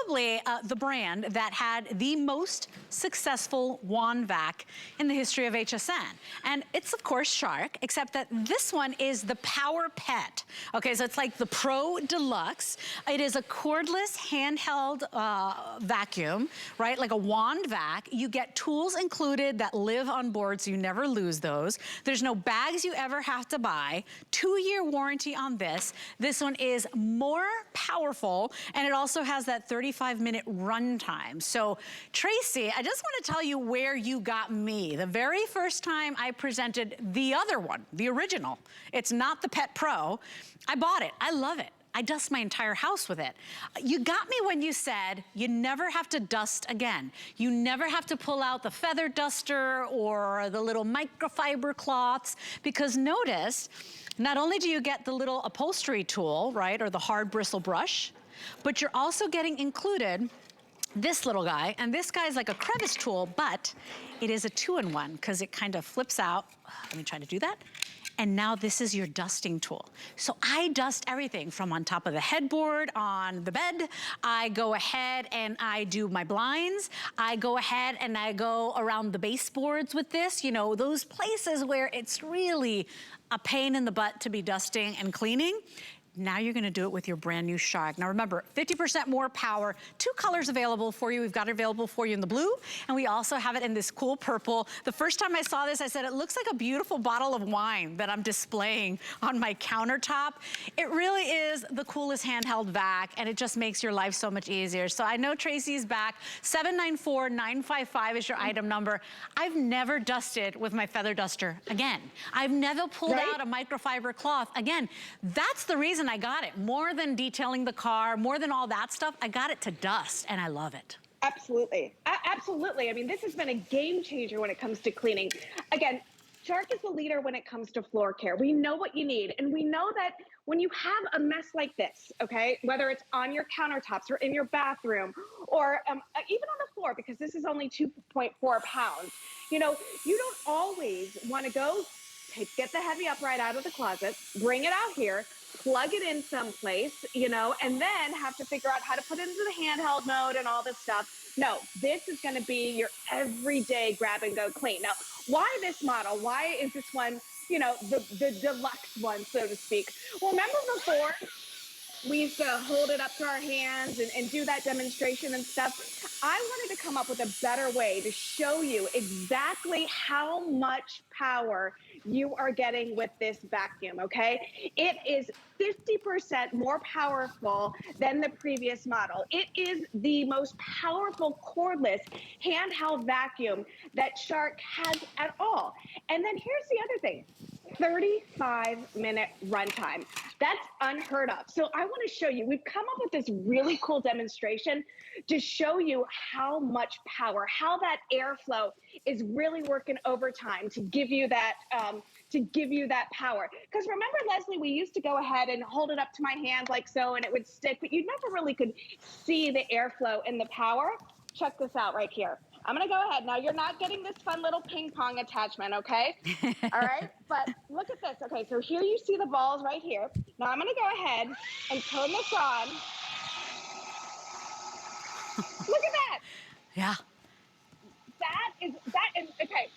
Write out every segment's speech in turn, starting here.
probably the brand that had the most successful WANDVAC in the history of HSN. And it's, of course, Shark, except that this one is the Power Pet. Okay, so it's like the Pro Deluxe. It is a cordless handheld vacuum, right? Like a WANDVAC. You get tools included that live on board, so you never lose those. There's no bags you ever have to buy. 2-year warranty on this. This one is more powerful, and it also has that 35-minute run time. So, Tracy, I just want to tell you where you got me. The very first time I presented the other one, the original, it's not the Pet Pro, I bought it. I love it. I dust my entire house with it. You got me when you said you never have to dust again. You never have to pull out the feather duster or the little microfiber cloths, because notice, not only do you get the little upholstery tool, right, or the hard bristle brush, but you're also getting included this little guy, and this guy is like a crevice tool, but it is a 2-in-1 because it kind of flips out. Let me try to do that. And now this is your dusting tool. So I dust everything from on top of the headboard, on the bed. I go ahead and I do my blinds. I go ahead and I go around the baseboards with this, you know, those places where it's really a pain in the butt to be dusting and cleaning. Now you're gonna do it with your brand new Shark. Now remember, 50% more power, 2 colors available for you. We've got it available for you in the blue, and we also have it in this cool purple. The first time I saw this, I said, it looks like a beautiful bottle of wine that I'm displaying on my countertop. It really is the coolest handheld vac, and it just makes your life so much easier. So I know Tracy's back. 794-955 is your item number. I've never dusted with my feather duster again. I've never pulled out a microfiber cloth again. That's the reason I got it. More than detailing the car, more than all that stuff, I got it to dust, and I love it. Absolutely. Absolutely. I mean, this has been a game changer when it comes to cleaning. Again, Shark is the leader when it comes to floor care. We know what you need, and we know that when you have a mess like this, okay, whether it's on your countertops or in your bathroom or even on the floor, because this is only 2.4 pounds, you know, you don't always want to go get the heavy upright out of the closet, bring it out here, plug it in someplace, you know, and then have to figure out how to put it into the handheld mode and all this stuff. No, this is going to be your everyday grab and go clean. Now, why this model? Why is this one, you know, the deluxe one, so to speak? Well, remember before we used to hold it up to our hands and do that demonstration and stuff? I wanted to come up with a better way to show you exactly how much power you are getting with this vacuum, okay? It is 50% more powerful than the previous model. It is the most powerful cordless handheld vacuum that Shark has at all. And then here's the other thing. 35-minute runtime. That's unheard of. So I want to show you, we've come up with this really cool demonstration to show you how much power, how that airflow is really working overtime to give you that power. Because remember, Leslie, we used to go ahead and hold it up to my hand like so, and it would stick, but you never really could see the airflow and the power. Check this out right here. I'm going to go ahead. Now, you're not getting this fun little ping pong attachment, okay? All right? But look at this. Okay, so here you see the balls right here. Now, I'm going to go ahead and turn this on. Look at that. Yeah. That is, okay,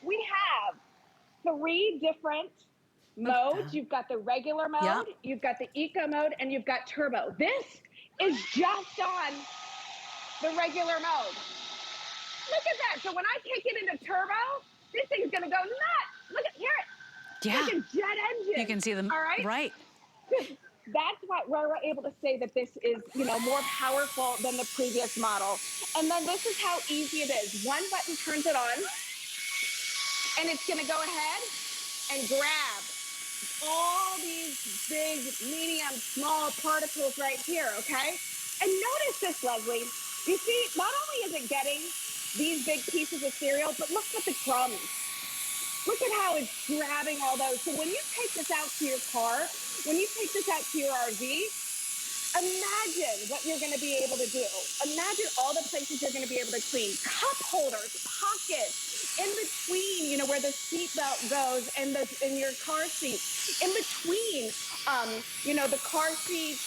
we have 3 different modes. You've got the regular mode, you've got the eco mode, and you've got turbo. This is just on the regular mode. Look at that. So when I kick it into turbo, this thing's going to go nuts. Look at, hear it. Yeah. Like a jet engine. You can see them. All right. Right. That's why we're able to say that this is, you know, more powerful than the previous model. And then this is how easy it is. One button turns it on, and it's going to go ahead and grab all these big, medium, small particles right here, okay? And notice this, Leslie. You see, not only is it getting these big pieces of cereal, but look at the crumbs. Look at how it's grabbing all those. So when you take this out to your car, when you take this out to your RV, imagine what you're going to be able to do. Imagine all the places you're going to be able to clean. Cup holders, pockets, in between, you know, where the seatbelt goes and in your car seat. In between, you know, the car seat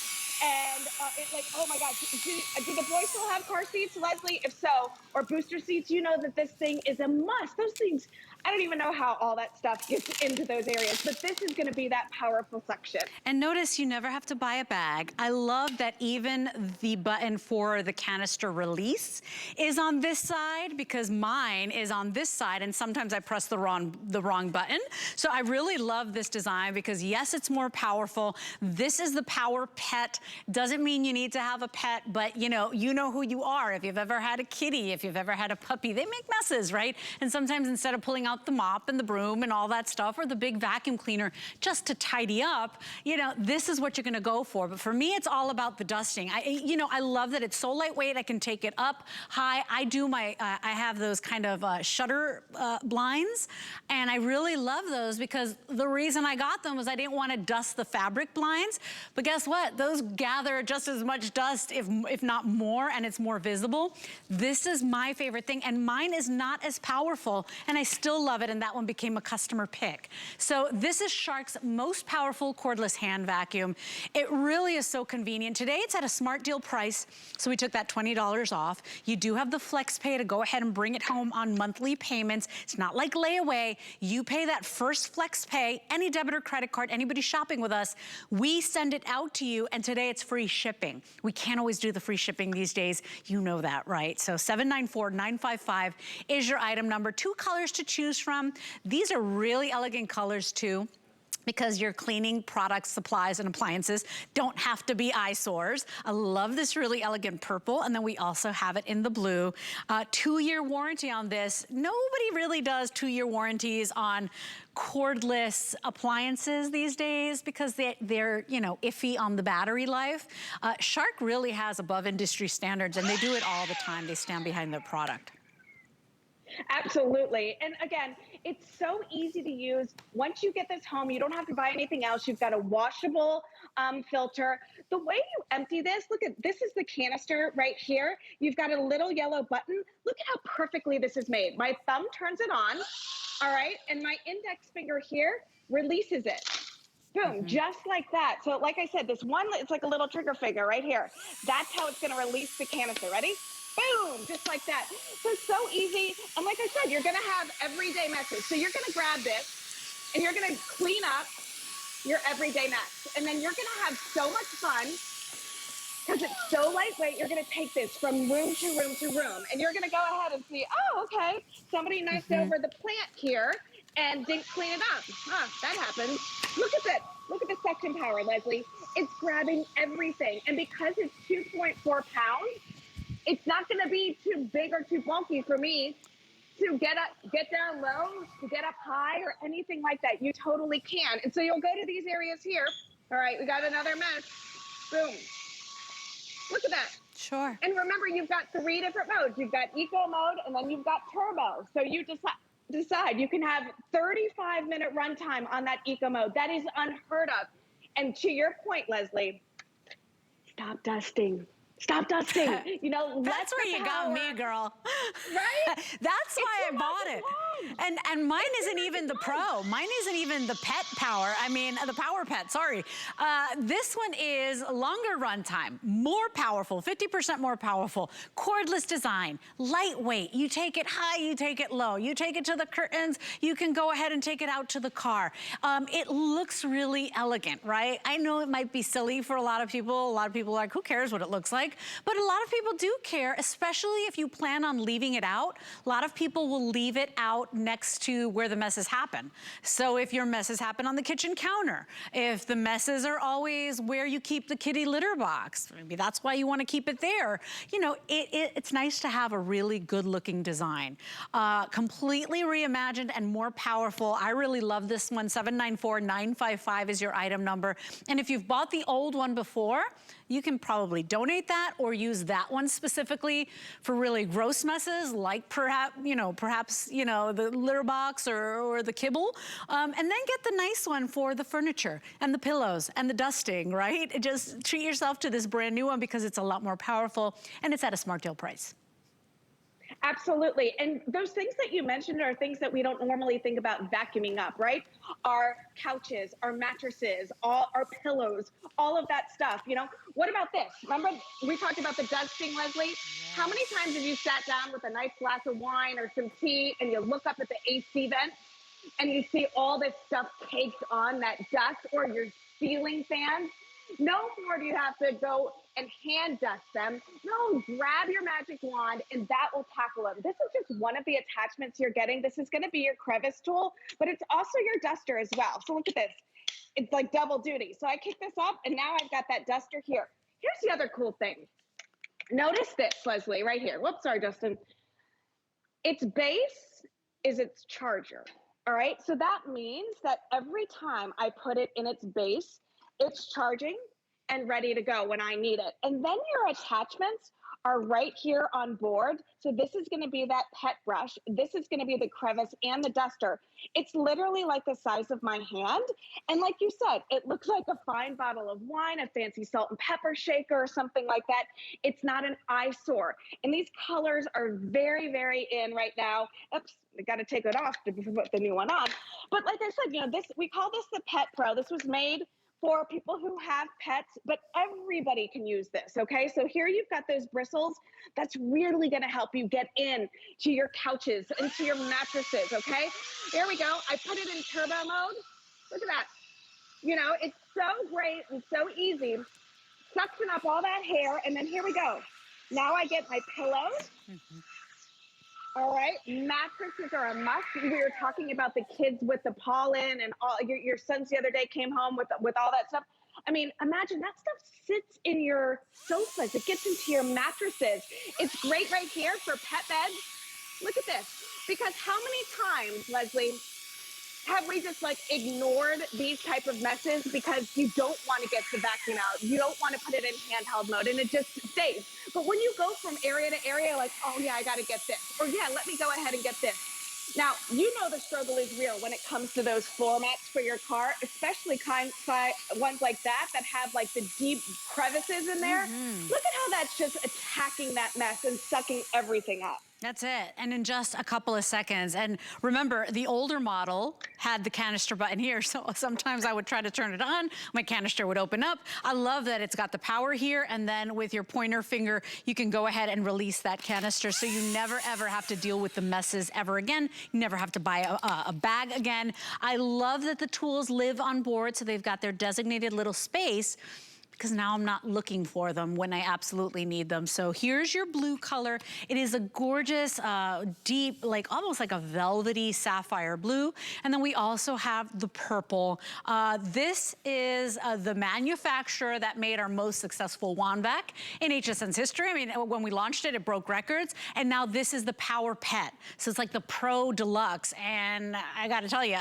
And it's like, oh my gosh, do the boys still have car seats, Leslie? If so, or booster seats, you know that this thing is a must. Those things, I don't even know how all that stuff gets into those areas, but this is gonna be that powerful section. And notice you never have to buy a bag. I love that even the button for the canister release is on this side, because mine is on this side, and sometimes I press the wrong button. So I really love this design because yes, it's more powerful. This is the Power Pet. Doesn't mean you need to have a pet, but you know who you are. If you've ever had a kitty, if you've ever had a puppy, they make messes, right? And sometimes instead of pulling out the mop and the broom and all that stuff, or the big vacuum cleaner just to tidy up, this is what you're gonna go for. But for me, it's all about the dusting. I love that it's so lightweight. I can take it up high. I have those kind of shutter blinds, and I really love those because the reason I got them was I didn't want to dust the fabric blinds. But guess what? Those gather just as much dust, if not more, and it's more visible. This is my favorite thing, and mine is not as powerful, and I still love it, and that one became a customer pick. So this is Shark's most powerful cordless hand vacuum. It really is so convenient. Today it's at a smart deal price, so we took that $20 off. You do have the flex pay to go ahead and bring it home on monthly payments. It's not like layaway. You pay that first flex pay, any debit or credit card, anybody shopping with us, we send it out to you, and today it's free shipping. We can't always do the free shipping these days. You know that, right? So 794-955 is your item number. 2 colors to choose from. These are really elegant colors too, because your cleaning products, supplies, and appliances don't have to be eyesores. I love this really elegant purple, and then we also have it in the blue. 2-year warranty on this. Nobody really does 2-year warranties on cordless appliances these days because they're iffy on the battery life. Shark really has above industry standards, and they do it all the time. They stand behind their product. Absolutely. And again, it's so easy to use. Once you get this home, you don't have to buy anything else. You've got a washable filter. The way you empty this, look at, this is the canister right here. You've got a little yellow button. Look at how perfectly this is made. My thumb turns it on, all right? And my index finger here releases it. Boom, just like that. So like I said, this one, it's like a little trigger finger right here. That's how it's gonna release the canister. Ready? Boom, just like that. So easy. And like I said, you're gonna have everyday messes. So you're gonna grab this and you're gonna clean up your everyday mess. And then you're gonna have so much fun because it's so lightweight. You're gonna take this from room to room to room. And you're gonna go ahead and see, oh, okay, somebody knocked over the plant here and didn't clean it up. Huh, that happens. Look at this. Look at the suction power, Leslie. It's grabbing everything. And because it's 2.4 pounds, it's not going to be too big or too bulky for me to get down low, to get up high, or anything like that. You totally can. And so you'll go to these areas here. All right, we got another mess. Boom. Look at that. Sure. And remember, you've got 3 different modes. You've got eco mode, and then you've got turbo. So you decide. You can have 35-minute runtime on that eco mode. That is unheard of. And to your point, Leslie, stop dusting. Stop dusting. That's where you got me, girl. Right? That's why I bought it. And mine isn't even the Pro. Mine isn't even the Pet Power. I mean, the Power Pet, sorry. This one is longer runtime, more powerful, 50% more powerful, cordless design, lightweight. You take it high, you take it low. You take it to the curtains, you can go ahead and take it out to the car. It looks really elegant, right? I know it might be silly for a lot of people. A lot of people are like, who cares what it looks like? But a lot of people do care, especially if you plan on leaving it out. A lot of people will leave it out next to where the messes happen. So if your messes happen on the kitchen counter, if the messes are always where you keep the kitty litter box, maybe that's why you want to keep it there. It's nice to have a really good looking design. Completely reimagined and more powerful. I really love this one. 794-955 is your item number. And if you've bought the old one before, you can probably donate that or use that one specifically for really gross messes, like perhaps the litter box or the kibble. And then get the nice one for the furniture and the pillows and the dusting, right? Just treat yourself to this brand new one because it's a lot more powerful and it's at a smart deal price. Absolutely. And those things that you mentioned are things that we don't normally think about vacuuming up, right? Our couches, our mattresses, all our pillows, all of that stuff. What about this? Remember we talked about the dusting, Leslie? How many Yes. times have you sat down with a nice glass of wine or some tea and you look up at the AC vent and you see all this stuff caked on that dust, or your ceiling fans? No more do you have to go and hand dust them. No, grab your magic wand and that will tackle them. This is just one of the attachments you're getting. This is going to be your crevice tool, but it's also your duster as well. So look at this. It's like double duty. So I kick this up and now I've got that duster here. Here's the other cool thing. Notice this, Leslie, right here. Whoops, sorry, Justin. Its base is its charger. All right. So that means that every time I put it in its base, it's charging and ready to go when I need it. And then your attachments are right here on board. So this is going to be that pet brush. This is going to be the crevice and the duster. It's literally like the size of my hand. And like you said, it looks like a fine bottle of wine, a fancy salt and pepper shaker or something like that. It's not an eyesore. And these colors are very, very in right now. Oops, I got to take it off to put the new one on. But like I said, this, we call this the Pet Pro. This was made for people who have pets, but everybody can use this, okay? So here you've got those bristles. That's really gonna help you get in to your couches, into your mattresses, okay? There we go. I put it in turbo mode. Look at that. It's so great and so easy. Suction up all that hair, and then here we go. Now I get my pillows. All right, mattresses are a must. We were talking about the kids with the pollen and all. Your sons the other day came home with all that stuff. I mean, imagine that stuff sits in your sofas. It gets into your mattresses. It's great right here for pet beds. Look at this. Because how many times, Leslie, have we just like ignored these type of messes because you don't want to get the vacuum out, you don't want to put it in handheld mode, and it just stays. But when you go from area to area, like, oh yeah, I got to get this, or yeah, let me go ahead and get this. Now, the struggle is real when it comes to those floor mats for your car, especially ones like that have like the deep crevices in there. Look at how that's just attacking that mess and sucking everything up. That's it, and in just a couple of seconds. And remember, the older model had the canister button here, so sometimes I would try to turn it on, my canister would open up. I love that it's got the power here, and then with your pointer finger, you can go ahead and release that canister, so you never ever have to deal with the messes ever again. You never have to buy a bag again. I love that the tools live on board, so they've got their designated little space, because now I'm not looking for them when I absolutely need them. So here's your blue color. It is a gorgeous, deep, like almost like a velvety sapphire blue. And then we also have the purple. This is the manufacturer that made our most successful WANDVAC in HSN's history. I mean, when we launched it, it broke records. And now this is the Power Pet. So it's like the Pro Deluxe. And I gotta tell you,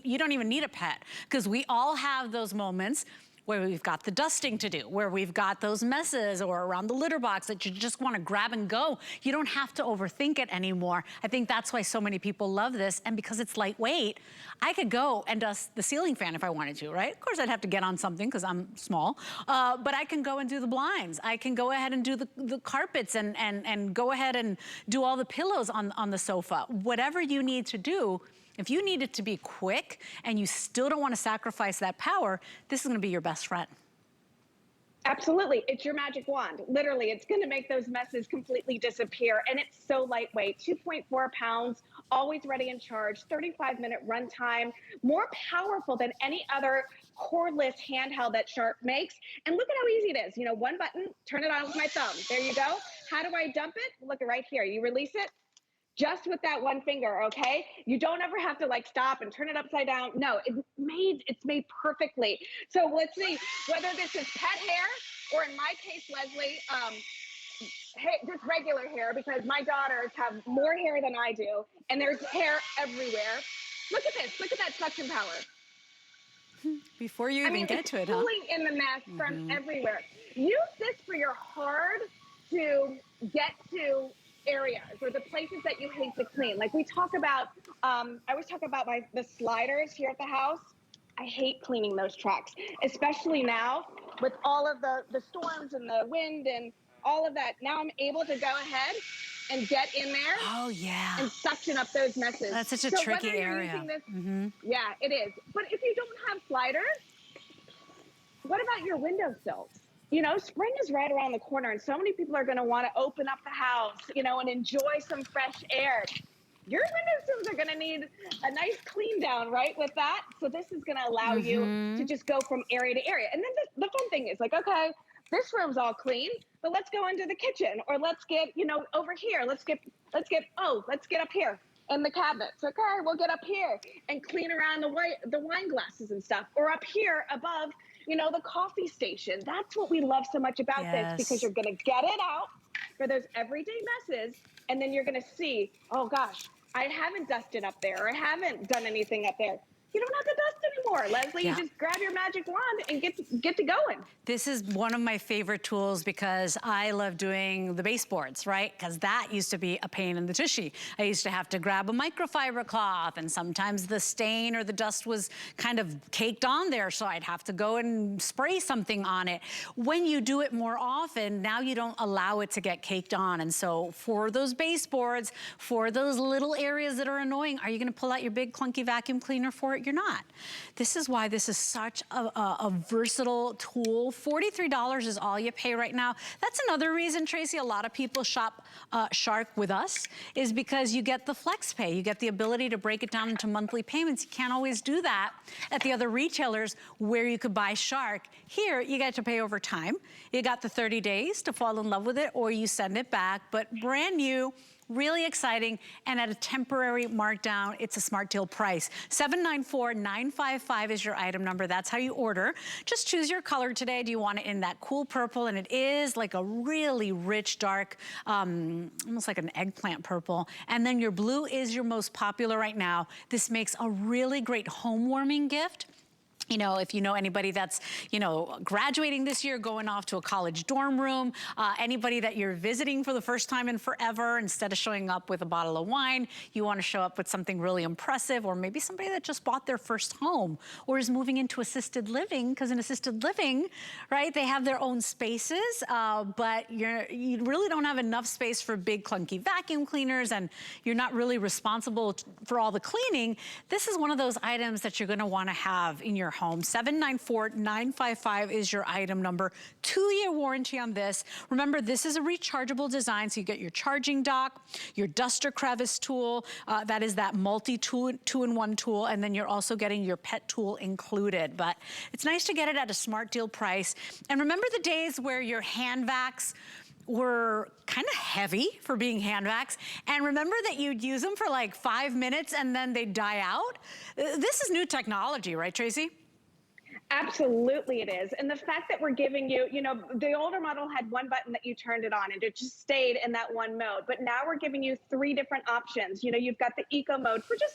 you don't even need a pet, because we all have those moments where we've got the dusting to do, where we've got those messes or around the litter box that you just want to grab and go. You don't have to overthink it anymore. I think that's why so many people love this, and because it's lightweight, I could go and dust the ceiling fan if I wanted to, right? Of course, I'd have to get on something because I'm small, but I can go and do the blinds. I can go ahead and do the carpets and go ahead and do all the pillows on the sofa. Whatever you need to do. If you need it to be quick and you still don't want to sacrifice that power, this is going to be your best friend. Absolutely. It's your magic wand. Literally, it's going to make those messes completely disappear. And it's so lightweight, 2.4 pounds, always ready and charged, 35-minute runtime, more powerful than any other cordless handheld that Shark makes. And look at how easy it is. One button, turn it on with my thumb. There you go. How do I dump it? Look, right here. You release it. Just with that one finger, okay? You don't ever have to like stop and turn it upside down. No, it's made perfectly. So let's see, whether this is pet hair or in my case, Leslie, just regular hair, because my daughters have more hair than I do, and there's hair everywhere. Look at this, look at that suction power. Before you even get to it, huh? Pulling in the mess from everywhere. Use this for your hard to get to areas or the places that you hate to clean. Like we talk about, I always talk about the sliders here at the house. I hate cleaning those tracks, especially now with all of the storms and the wind and all of that. Now I'm able to go ahead and get in there Oh, yeah. and suction up those messes. That's such a so tricky whether you're area. using this, yeah, it is. But if you don't have sliders, what about your windowsills? You know, spring is right around the corner, and so many people are going to want to open up the house, you know, and enjoy some fresh air. Your windowsills are going to need a nice clean down, right, with that. So this is going to allow you to just go from area to area. And then the fun thing is like, okay, this room's all clean, but let's go into the kitchen, or let's get, you know, over here. Let's get up here in the cabinets. Okay, we'll get up here and clean around the wine glasses and stuff, or up here above, you know, the coffee station. That's what we love so much about this, because you're going to get it out for those everyday messes, and then you're going to see, oh gosh, I haven't dusted up there, or I haven't done anything up there. You don't have to dust anymore, Leslie. You just grab your magic wand and get to going. This is one of my favorite tools because I love doing the baseboards, right? Because that used to be a pain in the tushy. I used to have to grab a microfiber cloth, and sometimes the stain or the dust was kind of caked on there, so I'd have to go and spray something on it. When you do it more often, now you don't allow it to get caked on. And so for those baseboards, for those little areas that are annoying, are you gonna pull out your big clunky vacuum cleaner for it? You're not. This is why this is such a versatile tool. $43 is all you pay right now. That's another reason, Tracy, a lot of people shop Shark with us, is because you get the flex pay. You get the ability to break it down into monthly payments. You can't always do that at the other retailers where you could buy Shark. Here, you get to pay over time. You got the 30 days to fall in love with it, or you send it back, but brand new, really exciting, and at a temporary markdown. It's a smart deal price. 794955 is your item number. That's how you order. Just choose your color today. Do you want it in that cool purple? And it is like a really rich, dark, almost like an eggplant purple. And then your blue is your most popular right now. This makes a really great home warming gift. You know, if you know anybody that's, you know, graduating this year, going off to a college dorm room, anybody that you're visiting for the first time in forever, instead of showing up with a bottle of wine, you want to show up with something really impressive, or maybe somebody that just bought their first home or is moving into assisted living, because in assisted living, right, they have their own spaces, but you really don't have enough space for big clunky vacuum cleaners, and you're not really responsible for all the cleaning. This is one of those items that you're going to want to have in your home. 794955 is your item number. 2-year warranty on this. Remember, this is a rechargeable design, so you get your charging dock, your duster crevice tool, that is that two-in-one tool, and then you're also getting your pet tool included. But it's nice to get it at a smart deal price. And remember the days where your Handvacs were kind of heavy for being Handvacs, and remember that you'd use them for like 5 minutes and then they'd die out? This is new technology, right, Tracy? Absolutely it is. And the fact that we're giving you, you know, the older model had one button that you turned it on and it just stayed in that one mode. But now we're giving you 3 different options. You know, you've got the eco mode for just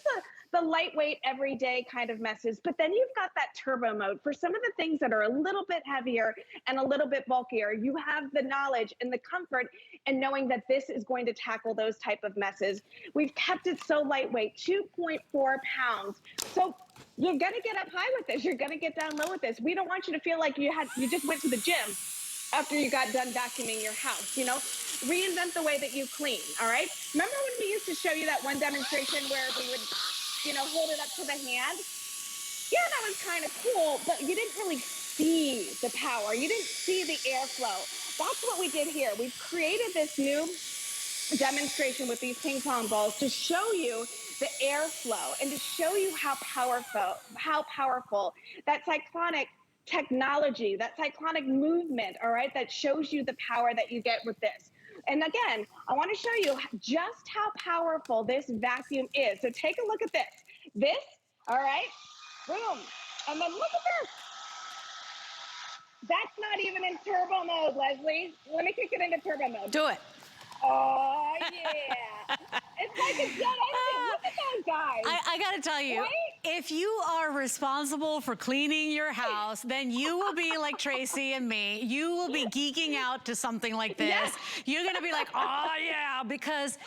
the lightweight, everyday kind of messes. But then you've got that turbo mode for some of the things that are a little bit heavier and a little bit bulkier. You have the knowledge and the comfort and knowing that this is going to tackle those type of messes. We've kept it so lightweight, 2.4 pounds. So you're gonna get up high with this. You're gonna get down low with this. We don't want you to feel like you just went to the gym after you got done vacuuming your house. You know, reinvent the way that you clean. All right. Remember when we used to show you that one demonstration where we would, you know, hold it up to the hand? Yeah, that was kind of cool, but you didn't really see the power. You didn't see the airflow. That's what we did here. We've created this new demonstration with these ping pong balls to show you the airflow and to show you how powerful that cyclonic technology, that cyclonic movement, all right, that shows you the power that you get with this. And again, I want to show you just how powerful this vacuum is. So take a look at this, all right, boom, and then look at this. That's not even in turbo mode, Leslie. Let me kick it into turbo mode. Do it. Oh, yeah. It's like a jet engine. Look at those guys. I gotta tell you, right? If you are responsible for cleaning your house, then you will be like Tracy and me. You will be geeking out to something like this. Yes. You're gonna be like, oh yeah, because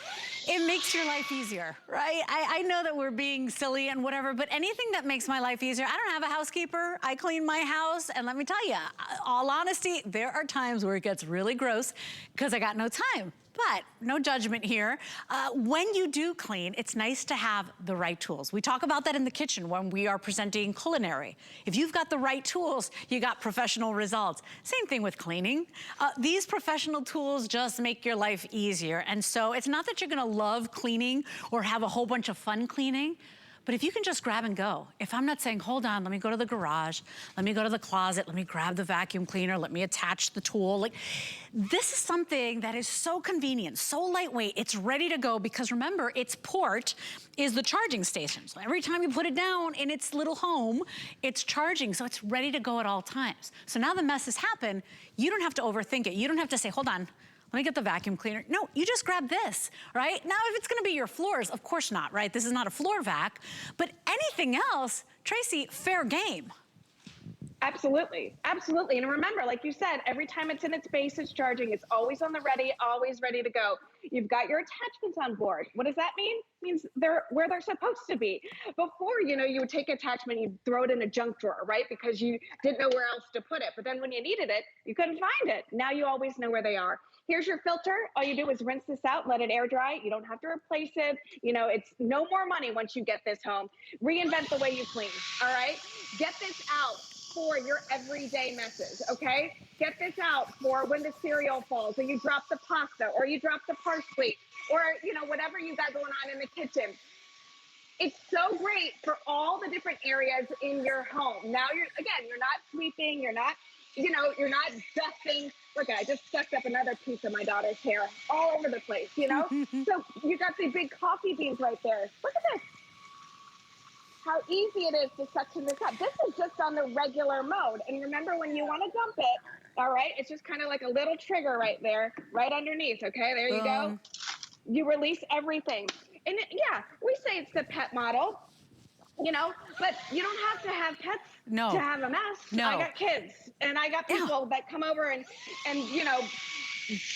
it makes your life easier, right? I know that we're being silly and whatever, but anything that makes my life easier. I don't have a housekeeper. I clean my house, and let me tell you, all honesty, there are times where it gets really gross because I got no time. But no judgment here. When you do clean, it's nice to have the right tools. We talk about that in the kitchen when we are presenting culinary. If you've got the right tools, you got professional results. Same thing with cleaning. These professional tools just make your life easier. And so it's not that you're gonna love cleaning or have a whole bunch of fun cleaning, but if you can just grab and go, if I'm not saying, hold on, let me go to the garage, let me go to the closet, let me grab the vacuum cleaner, let me attach the tool. Like, this is something that is so convenient, so lightweight, it's ready to go because remember, its port is the charging station. So every time you put it down in its little home, it's charging, so it's ready to go at all times. So now the messes happen, you don't have to overthink it. You don't have to say, hold on, let me get the vacuum cleaner. No, you just grab this, right? Now, if it's gonna be your floors, of course not, right? This is not a floor vac, but anything else, Tracy, fair game. Absolutely, absolutely. And remember, like you said, every time it's in its base, it's charging. It's always on the ready, always ready to go. You've got your attachments on board. What does that mean? It means they're where they're supposed to be. Before, you would take attachment, you'd throw it in a junk drawer, right? Because you didn't know where else to put it. But then when you needed it, you couldn't find it. Now you always know where they are. Here's your filter. All you do is rinse this out, let it air dry. You don't have to replace it. It's no more money once you get this home. Reinvent the way you clean, all right? Get this out for your everyday messes, okay? Get this out for when the cereal falls, or you drop the pasta, or you drop the parsley, or whatever you got going on in the kitchen. It's so great for all the different areas in your home. Now you're not sweeping, you're not dusting. Look, I just sucked up another piece of my daughter's hair all over the place, So you got the big coffee beans right there. Look at this. How easy it is to suction this up. This is just on the regular mode. And remember, when you want to dump it, all right, it's just kind of like a little trigger right there, right underneath, okay? There you go. You release everything. And we say it's the pet model, but you don't have to have pets to have a mess. No. I got kids, and I got people that come over and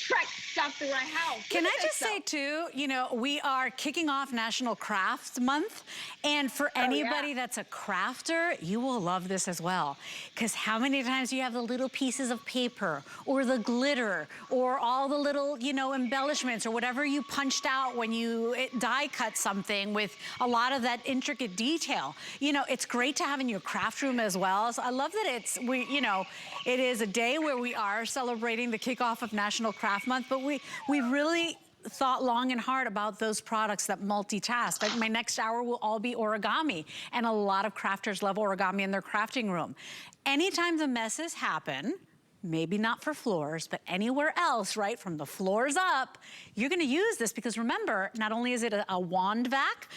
trek stuff through my house. Can I just say too, we are kicking off National Crafts Month, and for anybody that's a crafter, you will love this as well. Because how many times do you have the little pieces of paper, or the glitter, or all the little, embellishments, or whatever you punched out when you die cut something with a lot of that intricate detail. It's great to have in your craft room as well. So I love that it is a day where we are celebrating the kickoff of National Craft Month, but we really thought long and hard about those products that multitask. Like my next hour will all be origami, and a lot of crafters love origami in their crafting room. Anytime the messes happen, maybe not for floors, but anywhere else, right, from the floors up, you're gonna use this because remember, not only is it a WANDVAC,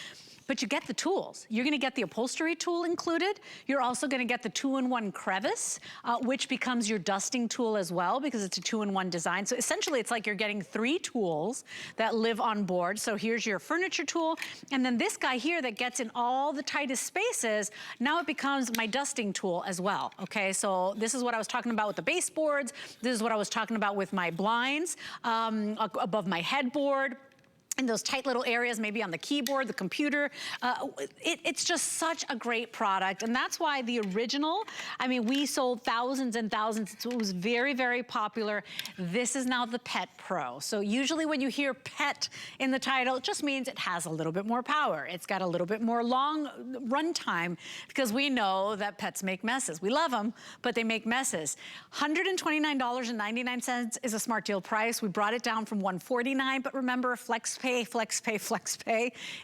but you get the tools. You're gonna get the upholstery tool included. You're also gonna get the 2-in-1 crevice, which becomes your dusting tool as well because it's a 2-in-1 design. So essentially it's like you're getting 3 tools that live on board. So here's your furniture tool. And then this guy here that gets in all the tightest spaces, now it becomes my dusting tool as well, okay? So this is what I was talking about with the baseboards. This is what I was talking about with my blinds above my headboard. In those tight little areas, maybe on the keyboard, the computer. It's just such a great product. And that's why the original, we sold thousands and thousands. So it was very, very popular. This is now the Pet Pro. So usually when you hear pet in the title, it just means it has a little bit more power. It's got a little bit more long run time because we know that pets make messes. We love them, but they make messes. $129.99 is a smart deal price. We brought it down from $149, but remember, FlexPay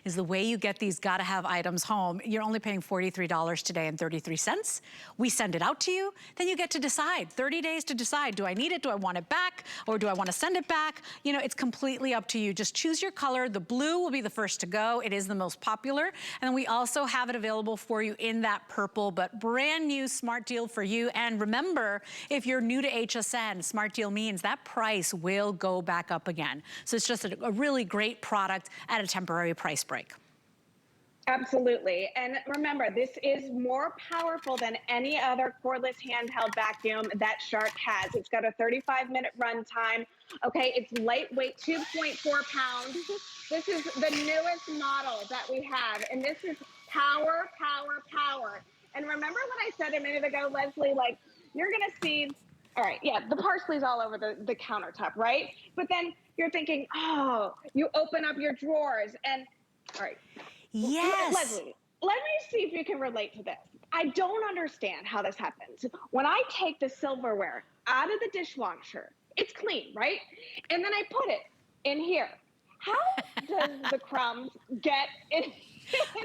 is the way you get these gotta have items home. You're only paying $43 today and 33 cents. We send it out to you, then you get to decide. 30 days to decide, do I need it, do I want it back, or do I wanna send it back? It's completely up to you. Just choose your color. The blue will be the first to go. It is the most popular. And we also have it available for you in that purple, but brand new smart deal for you. And remember, if you're new to HSN, smart deal means that price will go back up again. So it's just a really great product at a temporary price break. Absolutely. And remember, this is more powerful than any other cordless handheld vacuum that Shark has. It's got a 35-minute run time. Okay, it's lightweight, 2.4 pounds. This is the newest model that we have. And this is power, power, power. And remember what I said a minute ago, Leslie, like you're going to see, all right, yeah, the parsley's all over the countertop, right? But then you're thinking, oh, you open up your drawers and, all right, Yes. Leslie, let me see if you can relate to this. I don't understand how this happens. When I take the silverware out of the dishwasher, it's clean, right? And then I put it in here. How does the crumbs get in, in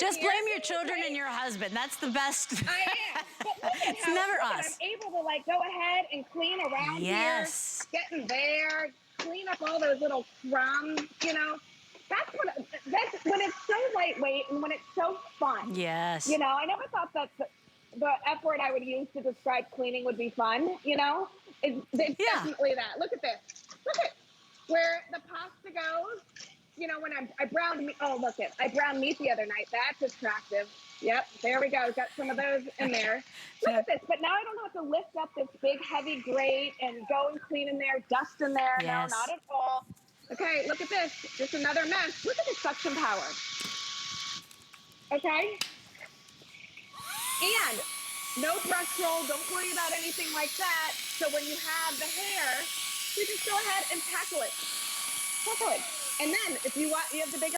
Just here? blame your children Right? and your husband. That's the best. I am. But look at It's how never I'm us. able to like go ahead and clean around here, Yes. get in there, clean up all those little crumbs, you know. That's when it's so lightweight and when it's so fun. Yes. You know, I never thought that the F word I would use to describe cleaning would be fun, you know? It's Yeah. definitely that. Look at this. Look at where the pasta goes. You know, when I browned meat. Oh, look it. I browned meat the other night. That's attractive. Yep, there we go. Got some of those in there. Look at this. But now I don't have to lift up this big, heavy grate and go and clean in there, dust in there. No, not Yes. at all. Okay, look at this. Just another mess. Look at the suction power. Okay? And no brush roll. Don't worry about anything like that. So when you have the hair, you just go ahead and tackle it. Tackle it. And then if you want, you have the bigger